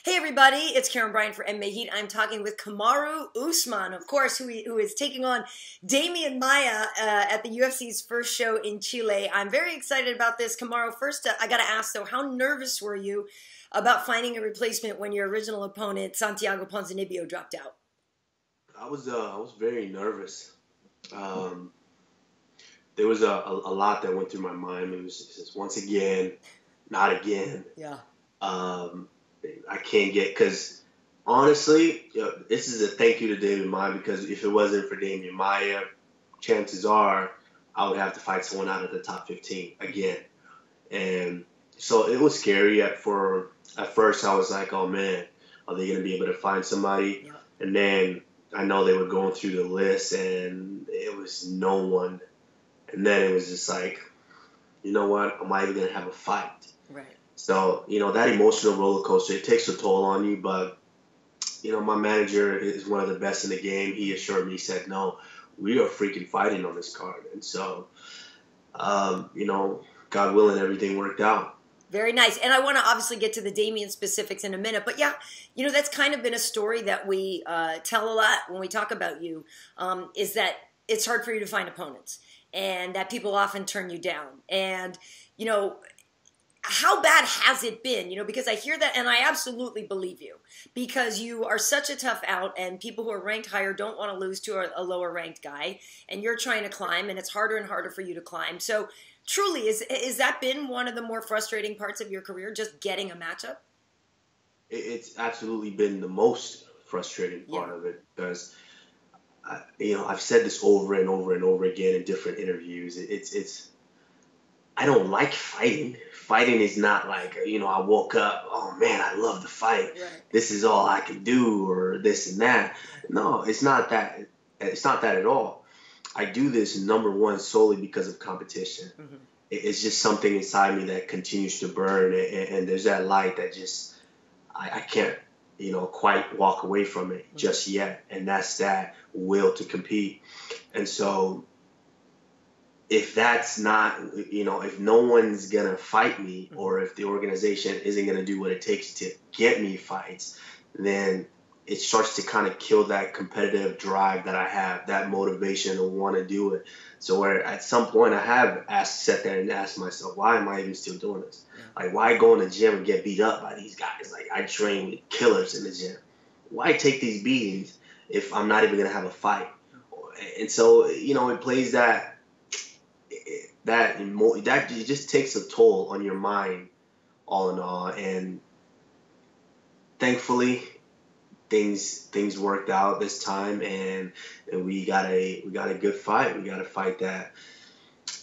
Hey everybody, it's Karyn Bryant for MMA H.E.A.T. I'm talking with Kamaru Usman, of course, who is taking on Demian Maia at the UFC's first show in Chile. I'm very excited about this. Kamaru, first, I got to ask though, how nervous were you about finding a replacement when your original opponent, Santiago Ponzinibbio, dropped out? I was very nervous. There was a lot that went through my mind. It was just, once again, not again. Yeah. I can't get, because honestly, this is a thank you to Demian Maia, because if it wasn't for Demian Maia, chances are I would have to fight someone out of the top 15 again. And so it was scary at first. I was like, oh man, are they going to be able to find somebody? Yeah. And then I know they were going through the list and it was no one. And then it was just like, you know what? Am I even going to have a fight? Right. So, that emotional roller coaster, it takes a toll on you. But, my manager is one of the best in the game. He assured me, he said, no, we are freaking fighting on this card. And so, God willing, everything worked out. Very nice. And I want to obviously get to the Demian specifics in a minute. But yeah, that's kind of been a story that we tell a lot when we talk about you, is that it's hard for you to find opponents and that people often turn you down. And, how bad has it been? Because I hear that and I absolutely believe you, because you are such a tough out and people who are ranked higher don't want to lose to a lower ranked guy, and you're trying to climb and it's harder and harder for you to climb. So truly, is that been one of the more frustrating parts of your career, just getting a matchup? It's absolutely been the most frustrating part of it, because I've said this over and over and over again in different interviews. I don't like fighting. Fighting is not like, I woke up, oh man, I love to fight. Right. This is all I can do, or this and that. No, it's not that. It's not that at all. I do this, number one, solely because of competition. Mm-hmm. It's just something inside me that continues to burn, and there's that light that just, I can't, quite walk away from it just yet. And that's that will to compete. And so if that's not, if no one's going to fight me, or if the organization isn't going to do what it takes to get me fights, then it starts to kind of kill that competitive drive that I have, that motivation to want to do it. So where at some point I have sat there and asked myself, why am I even still doing this? Yeah. Like, why go in the gym and get beat up by these guys? Like, I train with killers in the gym. Why take these beatings if I'm not even going to have a fight? And so, it plays that it just takes a toll on your mind, all in all. And thankfully, things worked out this time, and we got a good fight. We got a fight that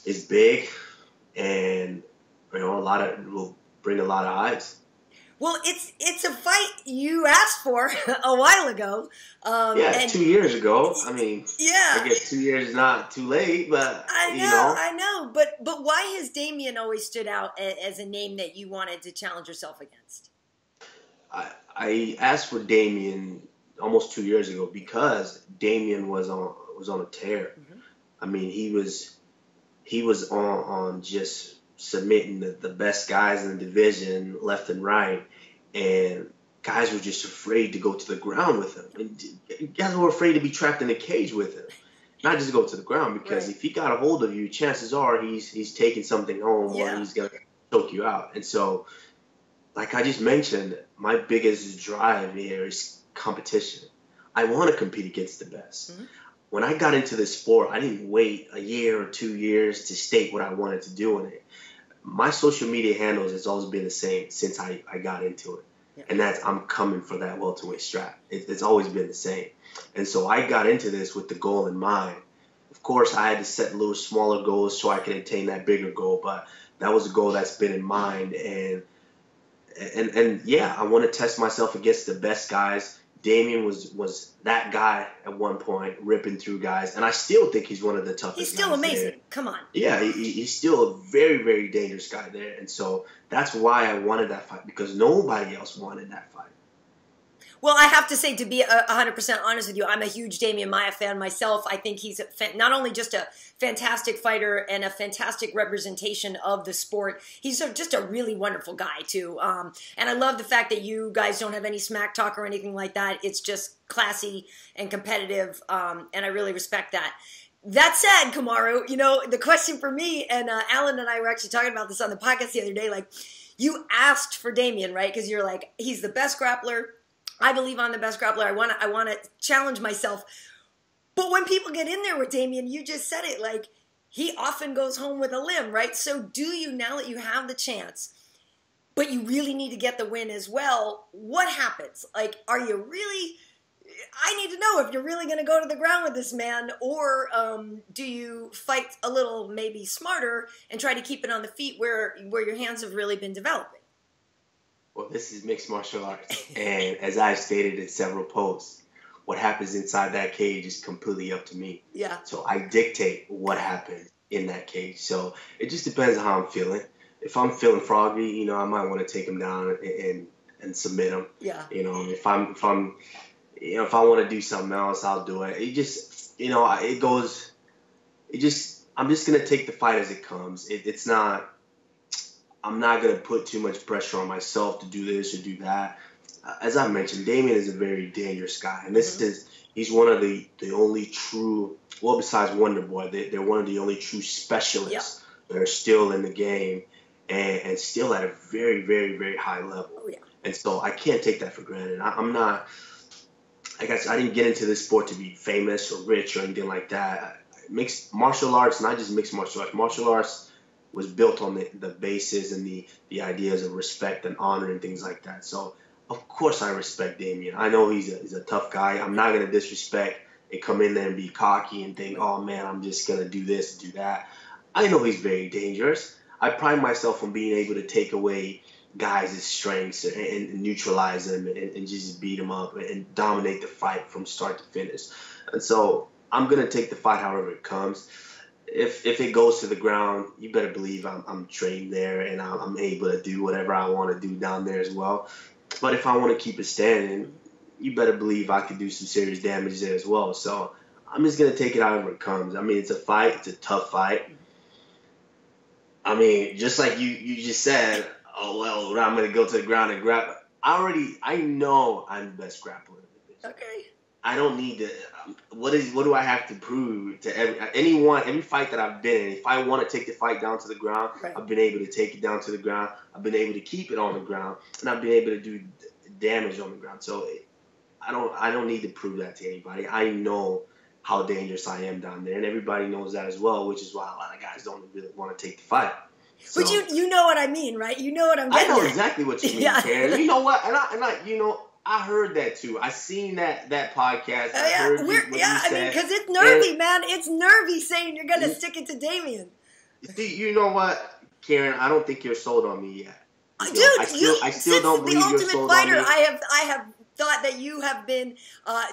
is big, and will bring a lot of eyes. Well, it's a fight you asked for a while ago. And 2 years ago. I mean, yeah. I guess 2 years is not too late, but I know. But why has Demian always stood out as a name that you wanted to challenge yourself against? I asked for Demian almost 2 years ago because Demian was on a tear. Mm-hmm. I mean, he was on just submitting the best guys in the division left and right, and guys were just afraid to go to the ground with him. And guys were afraid to be trapped in a cage with him, not just go to the ground, because if he got a hold of you, chances are he's taking something home, or he's gonna choke you out. And so, like I just mentioned, my biggest drive here is competition. I want to compete against the best. Mm-hmm. When I got into this sport, I didn't wait a year or 2 years to state what I wanted to do in it. My social media handles has always been the same since I got into it. Yeah. And that's, I'm coming for that welterweight strap. It's always been the same. And so I got into this with the goal in mind. Of course, I had to set a little smaller goals so I could attain that bigger goal, but that was a goal that's been in mind. And yeah, I want to test myself against the best guys. Demian was that guy at one point, ripping through guys, and I still think he's one of the toughest guys. He's still amazing. There. Come on. Yeah, he's still a very, very dangerous guy there, and so that's why I wanted that fight, because nobody else wanted that fight. Well, I have to say, to be 100% honest with you, I'm a huge Demian Maia fan myself. I think he's not only just a fantastic fighter and a fantastic representation of the sport, he's just a really wonderful guy, too. And I love the fact that you guys don't have any smack talk or anything like that. It's just classy and competitive, and I really respect that. That said, Kamaru, you know, the question for me, and Alan and I were actually talking about this on the podcast the other day, like, you asked for Demian, right? Because you're like, he's the best grappler. I believe I'm the best grappler. I want to challenge myself. But when people get in there with Demian, you just said it, like, he often goes home with a limb, right? So do you, now that you have the chance, but you really need to get the win as well, what happens? Like, are you really... I need to know if you're really going to go to the ground with this man, or do you fight a little maybe smarter and try to keep it on the feet where your hands have really been developing? Well, this is mixed martial arts, and as I've stated in several posts, what happens inside that cage is completely up to me. Yeah. So I dictate what happens in that cage. So it just depends on how I'm feeling. If I'm feeling froggy, you know, I might want to take him down and submit him. Yeah. You know, if I want to do something else, I'll do it. It just, you know, I'm just going to take the fight as it comes. I'm not going to put too much pressure on myself to do this or do that. As I mentioned, Demian is a very dangerous guy. And he's one of the only true, well, besides Wonder Boy, they're one of the only true specialists that are still in the game and still at a very, very, very high level. Oh, yeah. And so I can't take that for granted. I'm not... I guess I didn't get into this sport to be famous or rich or anything like that. Mixed martial arts, not just mixed martial arts. Martial arts was built on the basis and the ideas of respect and honor and things like that. So, of course, I respect Demian. I know he's a tough guy. I'm not going to disrespect and come in there and be cocky and think, oh, man, I'm just going to do this and do that. I know he's very dangerous. I pride myself on being able to take away guys' strengths and neutralize them and just beat them up and dominate the fight from start to finish. And so I'm going to take the fight however it comes. If it goes to the ground, you better believe I'm trained there and I'm able to do whatever I want to do down there as well. But if I want to keep it standing, you better believe I could do some serious damage there as well. So I'm just going to take it however it comes. I mean, it's a fight. It's a tough fight. I mean, just like you just said, oh, well, I'm going to go to the ground and grab. I know I'm the best grappler in the division. Okay. I don't need to. What do I have to prove to every fight that I've been in? If I want to take the fight down to the ground, right. I've been able to take it down to the ground. I've been able to keep it on the ground, and I've been able to do damage on the ground. So I don't need to prove that to anybody. I know how dangerous I am down there, and everybody knows that as well, which is why a lot of guys don't really want to take the fight. So, but you know what I mean, right? You know what I'm getting at. I know at. exactly what you mean, Karyn. You know what? And I you know, I heard that too. I seen that podcast. I heard what you said. I mean, because it's nervy, man. It's nervy saying you're going to stick it to Demian. See, you know what, Karyn? I don't think you're sold on me yet. Dude, I still don't believe you're sold on me. The Ultimate Fighter, I have thought that you have been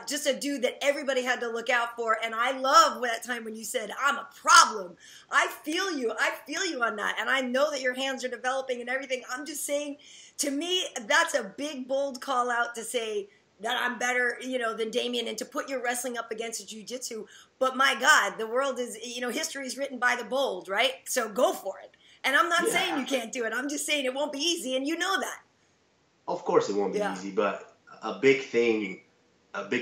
just a dude that everybody had to look out for, and I love that time when you said, I'm a problem. I feel you on that, and I know that your hands are developing and everything. I'm just saying, to me, that's a big, bold call out to say that I'm better, than Demian, and to put your wrestling up against jiu-jitsu. But my God, the world is, history is written by the bold, right? So go for it. And I'm not saying you can't do it. I'm just saying it won't be easy, and you know that. Of course it won't be easy, but a big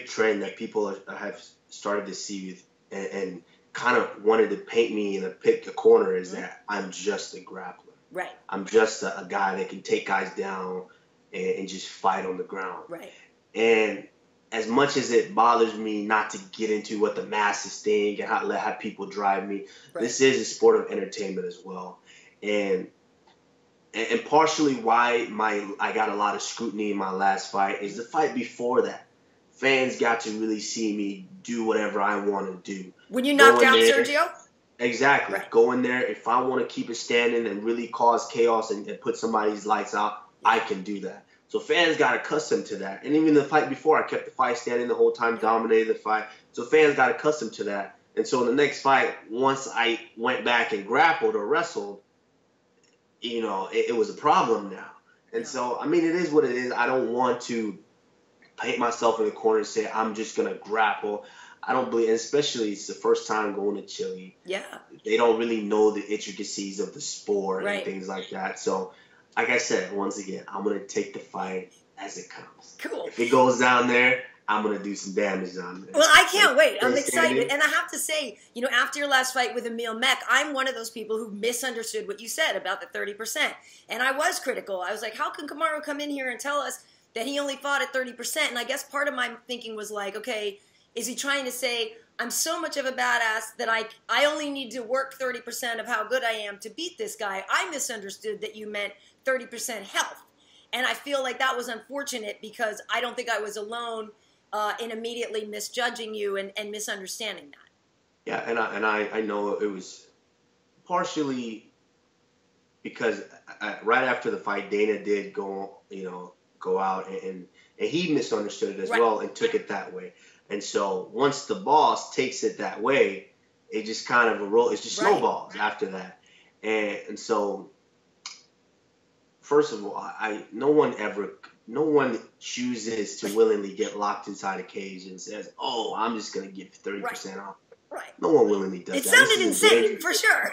trend that people have started to see and kind of wanted to paint me in a corner is that I'm just a grappler. Right. I'm just a guy that can take guys down and just fight on the ground. Right. And as much as it bothers me not to get into what the masses think and have people drive me, this is a sport of entertainment as well. And partially why I got a lot of scrutiny in my last fight is the fight before that. Fans got to really see me do whatever I want to do. When you knocked out Sergio? Exactly. Right. Go in there. If I want to keep it standing and really cause chaos and put somebody's lights out, I can do that. So fans got accustomed to that. And even the fight before, I kept the fight standing the whole time, dominated the fight. So fans got accustomed to that. And so in the next fight, once I went back and grappled or wrestled, it was a problem now. And so, I mean, it is what it is. I don't want to paint myself in the corner and say I'm just gonna grapple. I don't believe, and especially it's the first time going to Chile. Yeah. They don't really know the intricacies of the sport Right. and things like that. So, like I said, once again, I'm gonna take the fight as it comes. Cool. If it goes down there, I'm going to do some damage on there. Well, I can't wait. I'm excited. And I have to say, after your last fight with Emil, I'm one of those people who misunderstood what you said about the 30%. And I was critical. I was like, how can Kamaru come in here and tell us that he only fought at 30%? And I guess part of my thinking was like, okay, is he trying to say, I'm so much of a badass that I only need to work 30% of how good I am to beat this guy? I misunderstood that you meant 30% health. And I feel like that was unfortunate because I don't think I was alone in immediately misjudging you and misunderstanding that. Yeah, and I know it was partially because right after the fight, Dana did go out and he misunderstood it as well and took it that way. And so once the boss takes it that way, it just kind of it just snowballs after that. And so first of all, no one chooses to willingly get locked inside a cage and says, "Oh, I'm just going to give 30% off." Right. No one willingly does that. It sounded insane, for sure.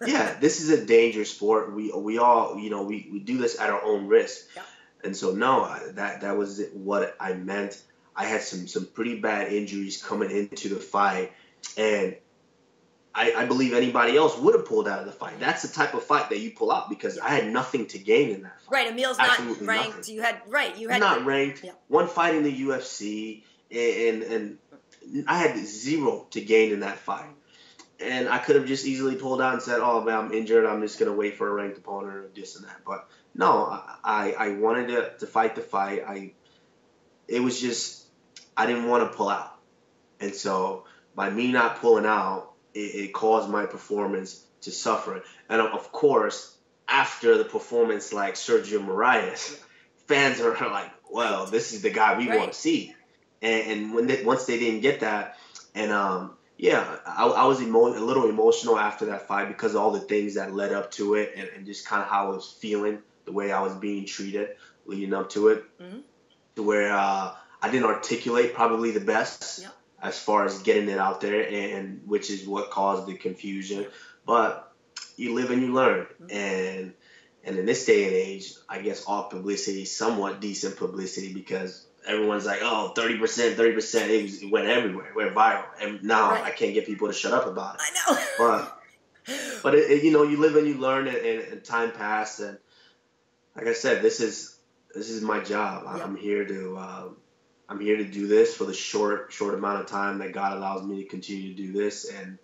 Yeah, this is a dangerous sport. We all, we do this at our own risk. Yeah. And so, no, that was what I meant. I had some pretty bad injuries coming into the fight, and I believe anybody else would have pulled out of the fight. That's the type of fight that you pull out because I had nothing to gain in that fight. Right, Emil's Absolutely not ranked. Nothing. You had not ranked. Yeah. One fight in the UFC, and I had zero to gain in that fight. And I could have just easily pulled out and said, "Oh man, I'm injured. I'm just gonna wait for a ranked opponent or this and that." But no, I wanted to fight the fight. It was just I didn't want to pull out, and so by me not pulling out, it caused my performance to suffer. And of course, after the performance like Sergio Moraes, fans are like, well, this is the guy we want to see. And once they didn't get that, and I was a little emotional after that fight because of all the things that led up to it and just kind of how I was feeling, the way I was being treated leading up to it, to where I didn't articulate probably the best. Yeah. As far as getting it out there, and which is what caused the confusion. But you live and you learn. And in this day and age, I guess all publicity is somewhat decent publicity because everyone's like, oh, 30%. It went everywhere. It went viral. And now I can't get people to shut up about it. I know. But you live and you learn, and time passed. And like I said, this is my job. Yeah. I'm here to do this for the short amount of time that God allows me to continue to do this, and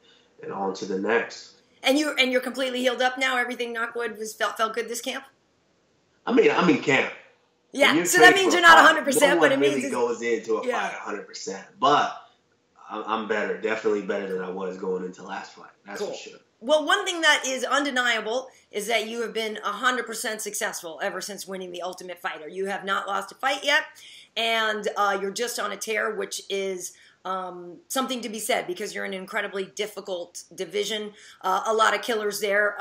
on to the next. And you're completely healed up now. Everything, knock wood, felt good this camp. I mean, I'm in camp. Yeah, so that means you're not 100%, but it means really goes into a fight 100%. But I'm better, definitely better than I was going into last fight. That's for sure. Well, one thing that is undeniable is that you have been 100% successful ever since winning the Ultimate Fighter. You have not lost a fight yet. And you're just on a tear, which is something to be said because you're in an incredibly difficult division. A lot of killers there.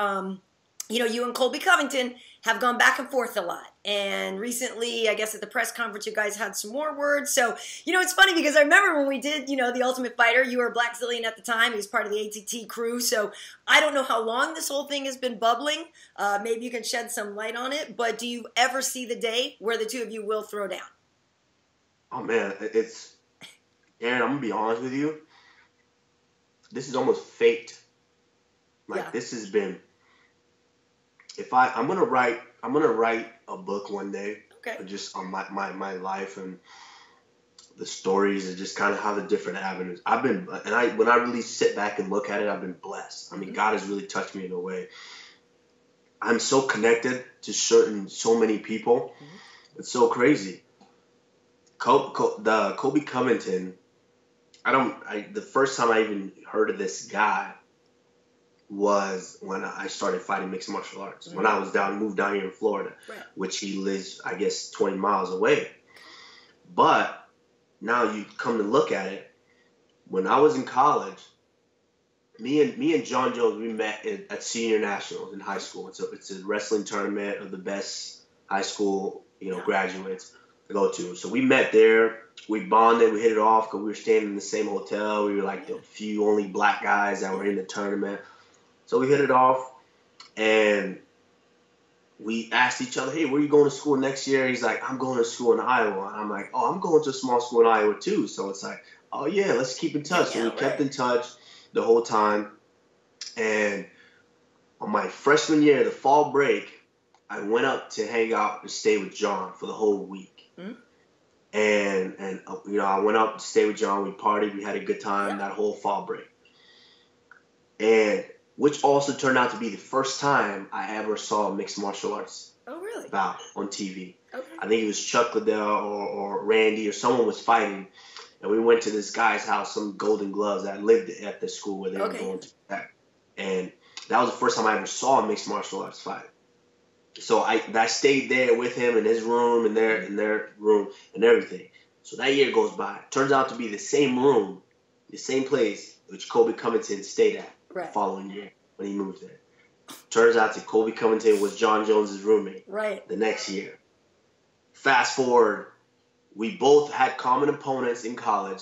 You and Colby Covington have gone back and forth a lot. And recently, I guess at the press conference, you guys had some more words. So, it's funny because I remember when we did, the Ultimate Fighter, you were a Blackzilian at the time. He was part of the ATT crew. So I don't know how long this whole thing has been bubbling. Maybe you can shed some light on it. But do you ever see the day where the two of you will throw down? Oh, man, Aaron, I'm going to be honest with you. This is almost fate. This has been, I'm going to write a book one day. Okay. Just on my life and the stories and just kind of how the different avenues. When I really sit back and look at it, I've been blessed. I mean, God has really touched me in a way. I'm so connected to so many people. It's so crazy. Colby Covington, the first time I even heard of this guy was when I started fighting mixed martial arts. When I was moved down here in Florida, which he lives, I guess, 20 miles away. But now you come to look at it, when I was in college, me and John Jones, we met at Senior Nationals in high school. It's a wrestling tournament of the best high school, graduates. go to. So we met there. We bonded. We hit it off because we were staying in the same hotel. We were like the few only black guys that were in the tournament. So we hit it off, and we asked each other, hey, where are you going to school next year? He's like, I'm going to school in Iowa. And I'm like, oh, I'm going to a small school in Iowa too. So it's like, oh, yeah, let's keep in touch. So we kept in touch the whole time. And on my freshman year, the fall break, I went up to hang out and stay with John for the whole week. Mm-hmm. And you know, I went up to stay with John. We partied. We had a good time that whole fall break. And which also turned out to be the first time I ever saw mixed martial arts bout on TV. Okay. I think it was Chuck Liddell or Randy or someone was fighting. And we went to this guy's house, some Golden Gloves that lived at the school where they were going to practice. And that was the first time I ever saw a mixed martial arts fight. So I stayed there with him in his room and their room and everything. So that year goes by. Turns out to be the same room, the same place which Colby Covington stayed at the following year when he moved there. Turns out that Colby Covington was John Jones's roommate the next year. Fast forward, we both had common opponents in college,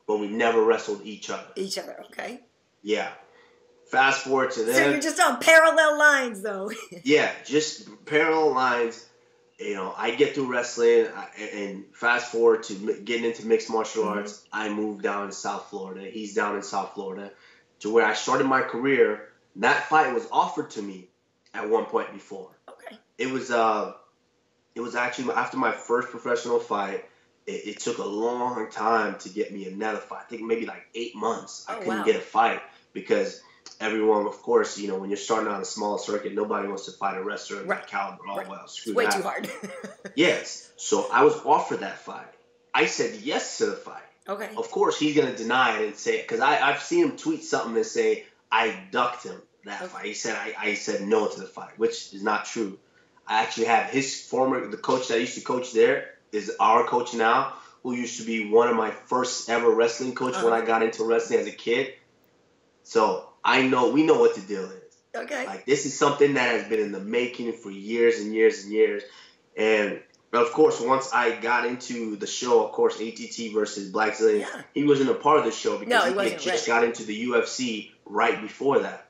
but we never wrestled each other. Okay. Yeah. Fast forward to them. So you're just on parallel lines, though. Yeah, just parallel lines. You know, I get through wrestling, and fast forward to getting into mixed martial arts. I moved down to South Florida. He's down in South Florida, to where I started my career. That fight was offered to me at one point before. Okay. It was actually after my first professional fight. It took a long time to get me another fight. I think maybe like 8 months. I couldn't get a fight because everyone, of course, you know, when you're starting on a small circuit, nobody wants to fight a wrestler of that caliber. Oh, well, screw that. Way too hard. Yes. So I was offered that fight. I said yes to the fight. Okay. Of course, he's going to deny it and say, because I've seen him tweet something and say, I ducked him that fight. He said, I said no to the fight, which is not true. I actually have the coach that used to coach there is our coach now, who used to be one of my first ever wrestling coach when I got into wrestling as a kid. So we know what the deal is. Okay. Like, this is something that has been in the making for years and years and years. And, of course, once I got into the show, of course, ATT versus Blackzilians, he wasn't a part of the show because he had just got into the UFC right before that.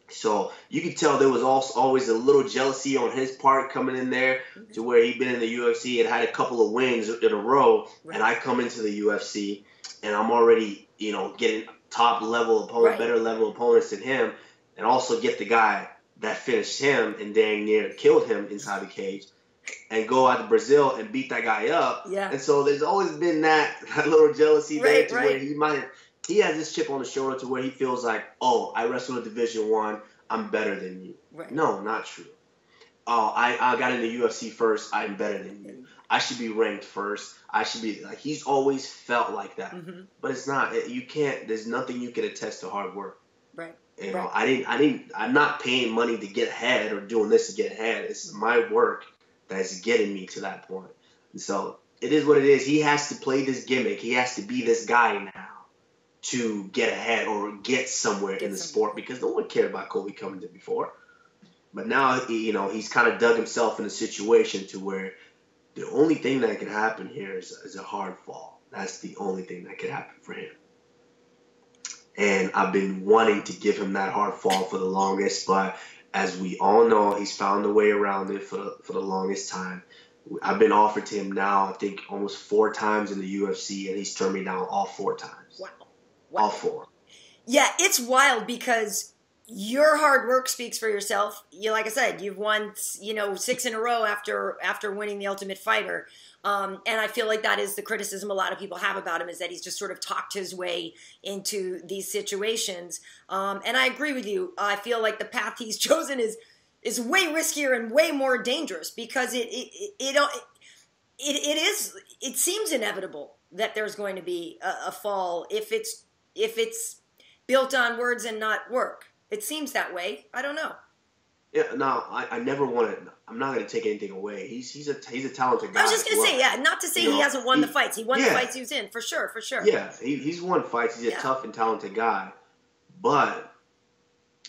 So you could tell there was also always a little jealousy on his part coming in there to where he'd been in the UFC and had a couple of wins in a row. And I come into the UFC and I'm already, you know, getting top level opponents, better level opponents than him, and also get the guy that finished him and dang near killed him inside the cage, and go out to Brazil and beat that guy up. Yeah. And so there's always been that little jealousy there to where he has this chip on the shoulder to where he feels like, oh, I wrestled in Division I, I'm better than you. Right. No, not true. Oh, I got into UFC first, I'm better than you. I should be ranked first. I should be like, he's always felt like that. But it's not. You can't. There's nothing you can attest to hard work. Right. You know, I'm not paying money to get ahead or doing this to get ahead. It's my work that's getting me to that point. And so it is what it is. He has to play this gimmick. He has to be this guy now to get ahead or get somewhere in the sport, because no one cared about Colby Covington before. But now, you know, he's kind of dug himself in a situation to where the only thing that can happen here is a hard fall. That's the only thing that could happen for him. And I've been wanting to give him that hard fall for the longest, but as we all know, he's found a way around it for the longest time. I've been offered to him now, I think, almost 4 times in the UFC, and he's turned me down all 4 times. Wow. All 4. Yeah, it's wild because your hard work speaks for yourself. Like I said, you've won, 6 in a row after winning the Ultimate Fighter. And I feel like that is the criticism a lot of people have about him, is that he's just sort of talked his way into these situations. And I agree with you. I feel like the path he's chosen is way riskier and way more dangerous, because it seems inevitable that there's going to be a fall if it's built on words and not work. It seems that way. I don't know. Yeah, no, I never wanted. I'm not going to take anything away. He's a talented guy. I was just going to say, not to say he hasn't won the fights. He won the fights he was in, for sure. Yeah, he's won fights. He's a tough and talented guy. But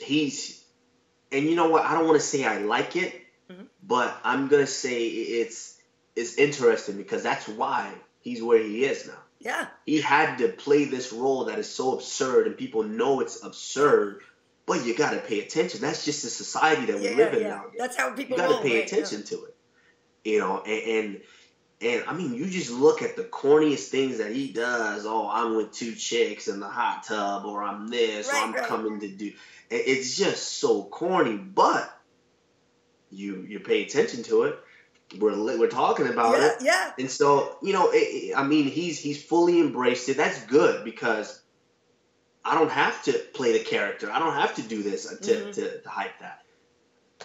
and you know what? I don't want to say I like it, but I'm going to say is interesting because that's why he's where he is now. Yeah. He had to play this role that is so absurd, and people know it's absurd, but you got to pay attention. That's just the society that we live in nowadays. That's how people You got to pay right? attention to it. You know, and I mean, you just look at the corniest things that he does. Oh, I'm with 2 chicks in the hot tub, or I'm this, or I'm coming to do. It's just so corny, but you pay attention to it. We're talking about it. Yeah. And so, you know, I mean, he's fully embraced it. That's good because I don't have to play the character. I don't have to do this to hype that.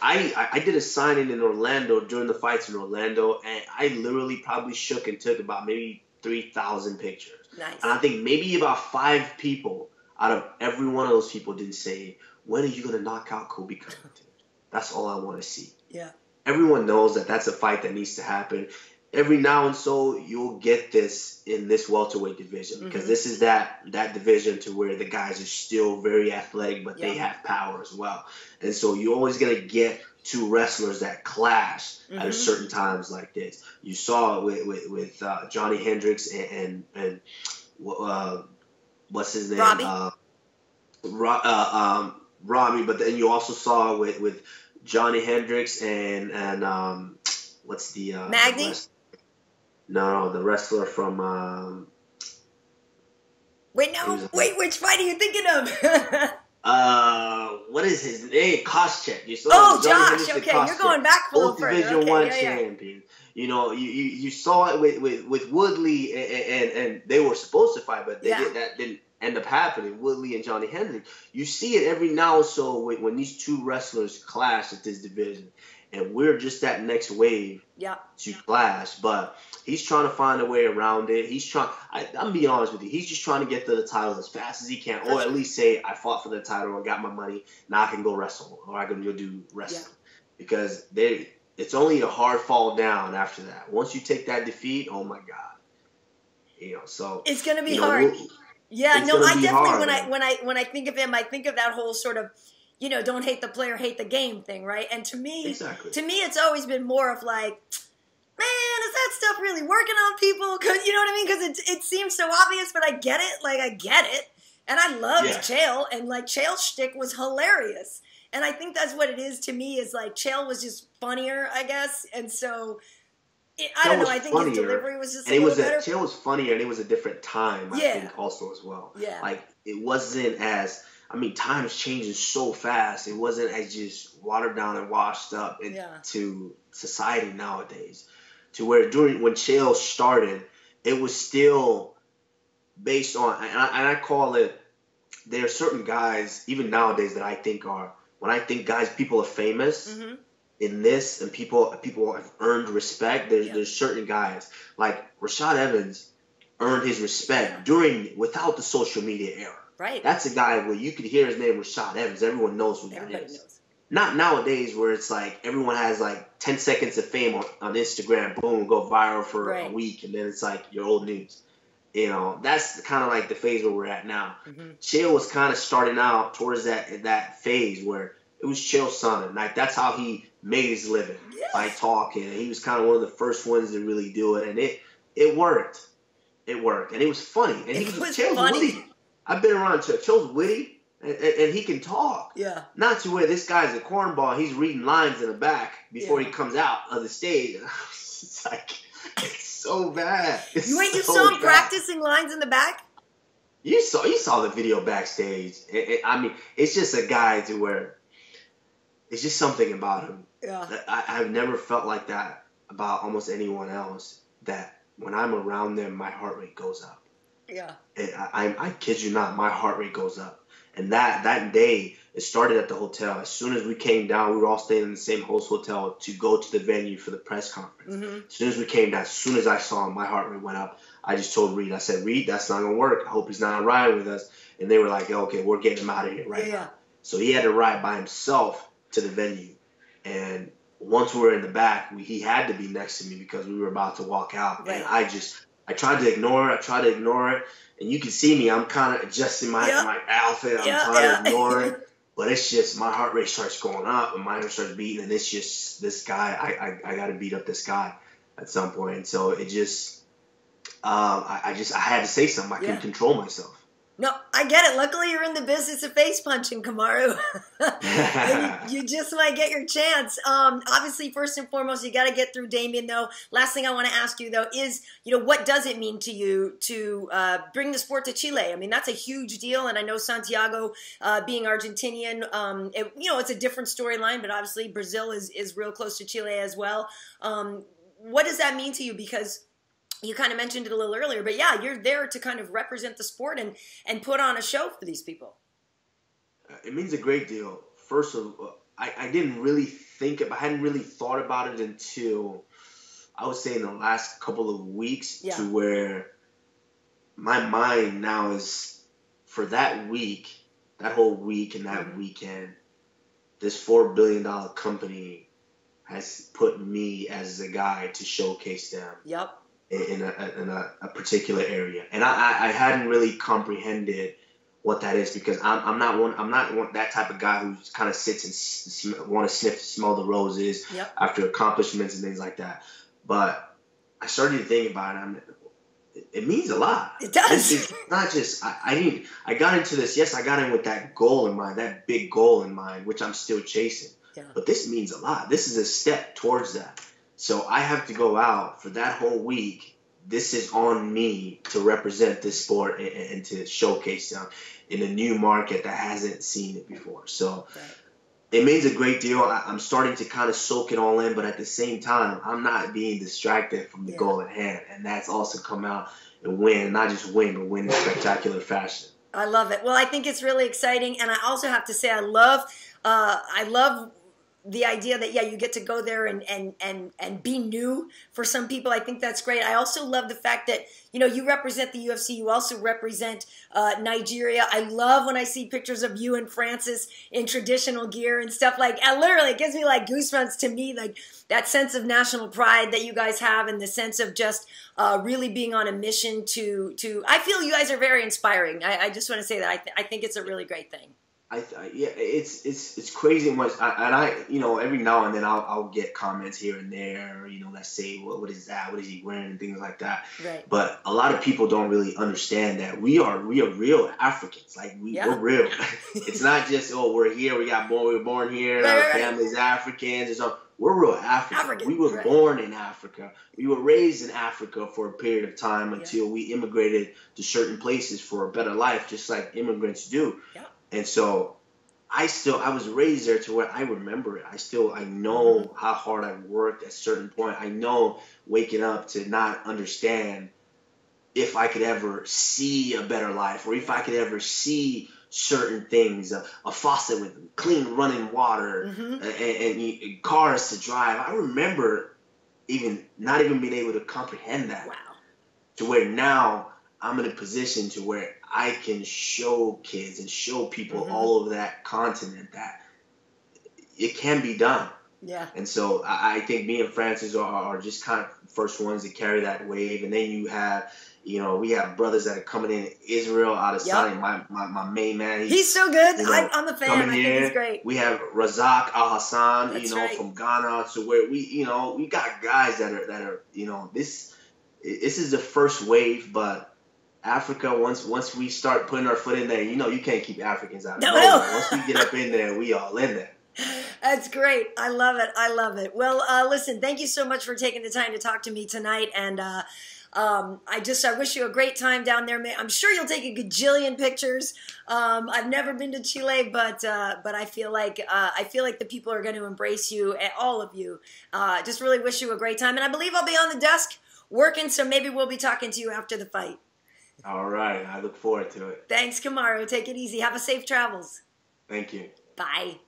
I did a signing in Orlando during the fights in Orlando, and I literally probably shook and took about maybe 3,000 pictures. Nice. And I think maybe about 5 people out of every one of those people didn't say, when are you going to knock out Colby Covington? That's all I want to see. Yeah. Everyone knows that that's a fight that needs to happen. Every now and so you'll get this in this welterweight division because this is that division to where the guys are still very athletic, but they have power as well. And so you're always going to get 2 wrestlers that clash at a certain times like this. You saw it with Johnny Hendricks and what's his name? Robbie. But then you also saw with Johnny Hendricks and what's the Magny? No, the wrestler from Wait, which fight are you thinking of? What is his name? Koscheck. You saw Josh. Okay, Koscheck. you're going back a little further. Division 1 champion. You know, you saw it with Woodley and they were supposed to fight, but that didn't end up happening. Woodley and Johnny Hendricks. You see it every now and so when these 2 wrestlers clash at this division. And we're just that next wave to clash. But he's trying to find a way around it. I'm being honest with you. He's just trying to get to the title as fast as he can. Or at least say, I fought for the title or got my money. Now I can go wrestle. Or I can go do wrestling. Because it's only a hard fall down after that. Once you take that defeat, oh my God. You know, so it's going to be hard. I definitely, when I think of him, I think of that whole sort of, you know, don't hate the player, hate the game thing, right? And to me, it's always been more of like, man, is that stuff really working on people? Because you know what I mean? Because it seems so obvious, but I get it. Like, I get it. And I loved Chael, and like Chael's shtick was hilarious. And I think that's what it is to me, is like Chael was just funnier, I guess. And so, I don't know, I think his delivery was just a little better. Chael was funnier, and it was a different time, I think, also as well. Yeah. Like, it wasn't as... I mean, time's changing so fast. It wasn't as just watered down and washed up into society nowadays. To where when Chael started, it was still based on, and I call it, there are certain guys, even nowadays, that I think are, when I think people are famous in this, and people have earned respect, there's certain guys. Like Rashad Evans earned his respect without the social media era. Right. That's a guy where you could hear his name, Rashad Evans. Everyone knows who that is. Not nowadays where it's like everyone has like 10 seconds of fame on Instagram, boom, go viral for a week, and then it's like your old news. You know, that's kind of like the phase where we're at now. Chael was kind of starting out towards that phase where it was Chael Sonnen. Like, that's how he made his living, by talking. He was kind of one of the first ones to really do it, and it worked. It worked, and it was funny. And Chael's witty. I've been around Chael's witty, and he can talk. Yeah. Not to where this guy's a cornball. He's reading lines in the back before he comes out of the stage. It's like, it's so bad. You saw him practicing lines in the back? You saw the video backstage. I mean, it's just a guy to where it's just something about him. Yeah. I've never felt like that about almost anyone else, that when I'm around them, my heart rate goes up. Yeah. I kid you not, my heart rate goes up. And that day, it started at the hotel. As soon as we came down, we were all staying in the same host hotel to go to the venue for the press conference. As soon as we came down, as soon as I saw him, my heart rate went up. I just told Reed, I said, Reed, that's not going to work. I hope he's not riding with us. And they were like, okay, we're getting him out of here now. So he had to ride by himself to the venue. And once we were in the back, he had to be next to me because we were about to walk out. And I tried to ignore it. And you can see me, I'm kind of adjusting my outfit. I'm trying to ignore it. But it's just, my heart rate starts going up and my heart starts beating. And it's just, this guy, I got to beat up this guy. at some point. And so it just, I had to say something. I couldn't control myself. No, I get it. Luckily, you're in the business of face punching, Kamaru. you just might get your chance. Obviously, first and foremost, you got to get through Demian, though. Last thing I want to ask you, though, is, what does it mean to you to bring the sport to Chile? I mean, that's a huge deal, and I know Santiago, being Argentinian, it's a different storyline, but obviously Brazil is real close to Chile as well. What does that mean to you? Because you kind of mentioned it a little earlier, but yeah, you're there to kind of represent the sport and put on a show for these people. It means a great deal. First of all, I didn't really I hadn't really thought about it until, I would say, in the last couple of weeks, to where my mind now is, for that week, that whole week and that weekend, this $4 billion company has put me as the guy to showcase them. Yep. In a particular area, and I hadn't really comprehended what that is, because I'm not that type of guy who kind of sits and want to smell the roses after accomplishments and things like that. But I started to think about it. It means a lot. It does. It's not just I got into this. Yes, I got in with that goal in mind, that big goal in mind, which I'm still chasing. Yeah. But this means a lot. This is a step towards that. So I have to go out for that whole week. This is on me to represent this sport and to showcase them in a new market that hasn't seen it before. So it means a great deal. I'm starting to kind of soak it all in, but at the same time, I'm not being distracted from the goal at hand. And that's also come out and win, not just win, but win in spectacular fashion. I love it. Well, I think it's really exciting. And I also have to say, I love the idea that, you get to go there and be new for some people. I think that's great. I also love the fact that, you represent the UFC. You also represent Nigeria. I love when I see pictures of you and Francis in traditional gear and stuff literally, it gives me goosebumps to me, that sense of national pride that you guys have, and the sense of just really being on a mission to I feel you guys are very inspiring. I just want to say that I think it's a really great thing. It's crazy much, and I every now and then I'll get comments here and there, that say, what is that? What is he wearing? And things like that. Right. But a lot of people don't really understand that we are real Africans. We're real. It's not just, we're here, we were born here, our family's Africans or something. We're real African. We were born in Africa. We were raised in Africa for a period of time until we immigrated to certain places for a better life, just like immigrants do. Yeah. And so I was raised there to where I remember it. I know how hard I worked at a certain point. I know waking up to not understand if I could ever see a better life, or if I could ever see certain things, a faucet with clean running water and cars to drive. I remember not even being able to comprehend that. Wow. To where now I'm in a position to where I can show kids and show people all over that continent that it can be done. Yeah. And so I think me and Francis are just kind of first ones to carry that wave. And then you have, we have brothers that are coming in Israel out of Sonnen, my main man. He's so good. I'm a fan. I think he's great. We have Razak Al Hassan, from Ghana. So where we got guys that are this is the first wave, but Africa, once we start putting our foot in there, you can't keep Africans out. No. Once we get up in there, we all in there. That's great. I love it. I love it. Well, listen, thank you so much for taking the time to talk to me tonight. And I wish you a great time down there. I'm sure you'll take a gajillion pictures. I've never been to Chile, but I feel like the people are going to embrace you, all of you. Just really wish you a great time. And I believe I'll be on the desk working, so maybe we'll be talking to you after the fight. All right. I look forward to it. Thanks, Kamaru. Take it easy. Have a safe travels. Thank you. Bye.